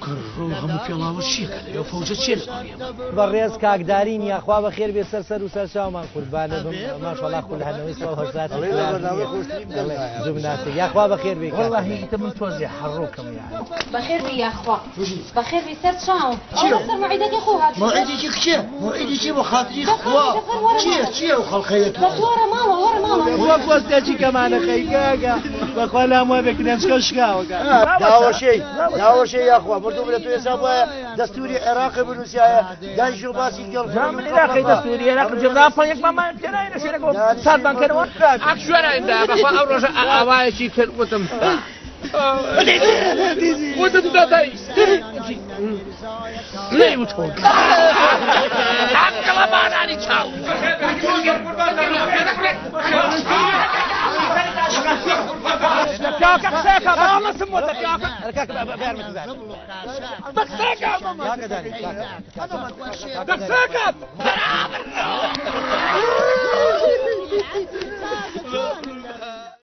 هەموو پێڵاوە چیەکە لەوێ فەوجە چێ لە بەڕێز کاکدارین یاخوا بە خێر بێ سەر و سەر چاومان قوربانە بم ماشەڵڵا خولهانەوەی سڵ هەشتات جوبناسی یاخوا بە خێر بێ وەڵاهی تە من تۆزێ حەڕۆکەم یان بەخێر بێ یاخوا بەخێر بێ سەر چاوم سەر مەعیدەکەی خۆ هات مەعیدێکی کچێ مەعیدێکی بە خاتری خوا چییە و خەڵقەیەت وەرە ماڵە وە پۆستێکی کەمانە خەیگاگە بەخوا لاموە بێکنێنچکە شکاوەکە داوەشەی یاخوا مردوو لە تو ێسا وایە دەستوری عێراقی بنووسایە دانیشت و باسی گەڵ من عێراقی دەستوری عێراق جێراپە یەکمان پێناینە شوێنەکە ساتبانکەنەوە شوێنەدا بەخوا ئەو ڕۆژە ئاوایەکی کرد وتم وتم دەدەی نەیوتۆ عەقڵە بانانی چاو پیاکە قسەکە باڵەسم وتە پیاکە قسەکە